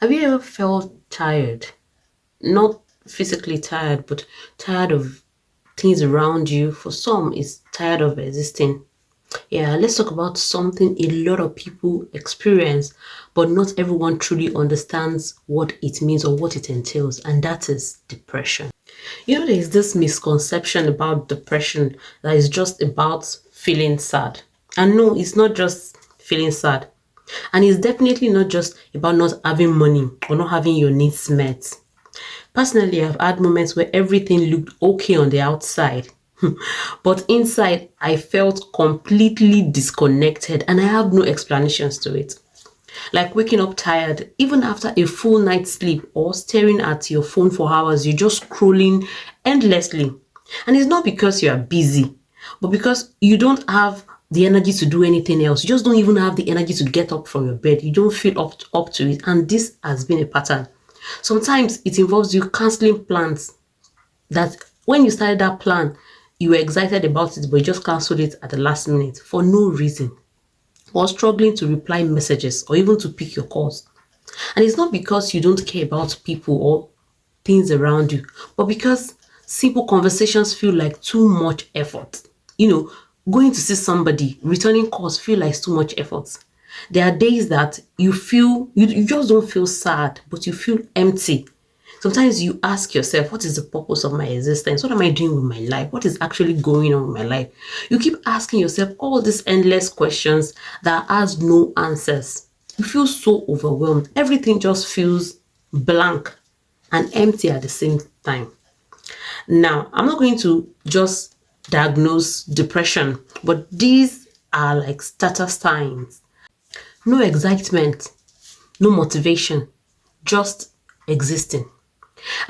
Have you ever felt tired? Not physically tired, but tired of things around you. For some, it's tired of existing. Yeah, let's talk about something a lot of people experience, but not everyone truly understands what it means or what it entails, and that is depression. There's this misconception about depression that is just about feeling sad. And no, it's not just feeling sad. And it's definitely not just about not having money or not having your needs met. Personally, I've had moments where everything looked okay on the outside, but inside I felt completely disconnected and I have no explanations to it. Like waking up tired, even after a full night's sleep, or staring at your phone for hours, you're just scrolling endlessly. And it's not because you are busy, but because you don't have the energy to do anything else. You just don't even have the energy to get up from your bed. You don't feel up to it. And this has been a pattern. Sometimes it involves you canceling plans that when you started that plan, you were excited about it, but you just cancelled it at the last minute for no reason, or struggling to reply messages or even to pick your calls. And it's not because you don't care about people or things around you, but because simple conversations feel like too much effort. You know, Going to see somebody, returning calls feel like too much effort. There are days that you just don't feel sad, but you feel empty. Sometimes you ask yourself, what is the purpose of my existence? What am I doing with my life? What is actually going on with my life? You keep asking yourself all these endless questions that has no answers. You feel so overwhelmed. Everything just feels blank and empty at the same time. Now, I'm not going to just diagnose depression, but these are like starter signs. No excitement, no motivation, just existing.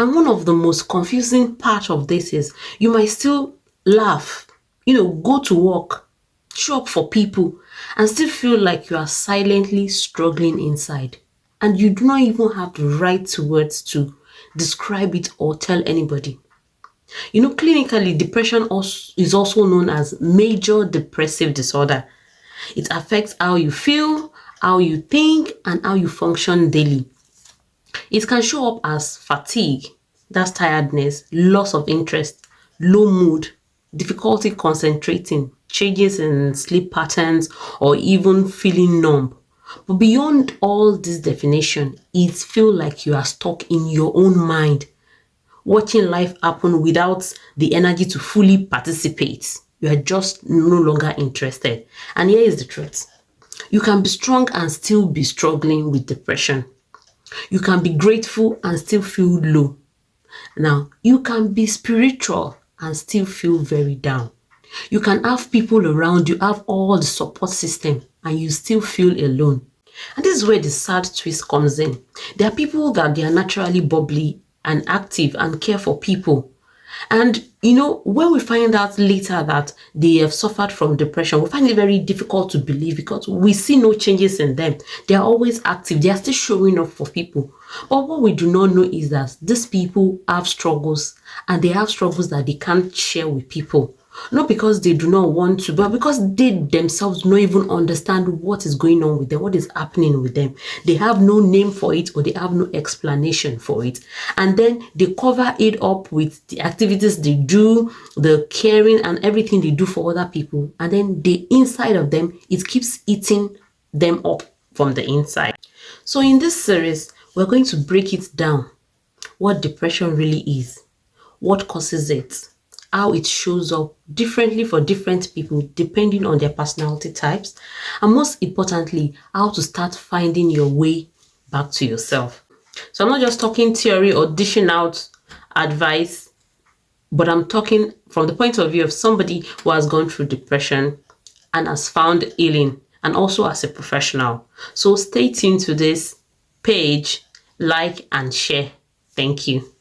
And one of the most confusing part of this is you might still laugh, go to work, show up for people, and still feel like you are silently struggling inside. And you do not even have the right words to describe it or tell anybody. Clinically, depression is also known as major depressive disorder. It affects how you feel, how you think, and how you function daily. It can show up as fatigue, that's tiredness, loss of interest, low mood, difficulty concentrating, changes in sleep patterns, or even feeling numb. But beyond all this definition, it feels like you are stuck in your own mind, watching life happen without the energy to fully participate. You are just no longer interested. And here is the truth. You can be strong and still be struggling with depression. You can be grateful and still feel low. Now, you can be spiritual and still feel very down. You can have people around you, have all the support system, and you still feel alone. And this is where the sad twist comes in. There are people that they are naturally bubbly and active and care for people. And when we find out later that they have suffered from depression, we find it very difficult to believe because we see no changes in them. They are always active, they are still showing up for people. But what we do not know is that these people have struggles, and they have struggles that they can't share with people. Not because they do not want to, but because they themselves don't even understand what is going on with them, what is happening with them. They have no name for it, or they have no explanation for it. And then they cover it up with the activities they do, the caring and everything they do for other people. And then the inside of them, it keeps eating them up from the inside. So in this series, we're going to break it down. What depression really is, what causes it, how it shows up differently for different people depending on their personality types, and most importantly, how to start finding your way back to yourself. So I'm not just talking theory or dishing out advice, but I'm talking from the point of view of somebody who has gone through depression and has found healing, and also as a professional. So stay tuned to this page, like and share. Thank you.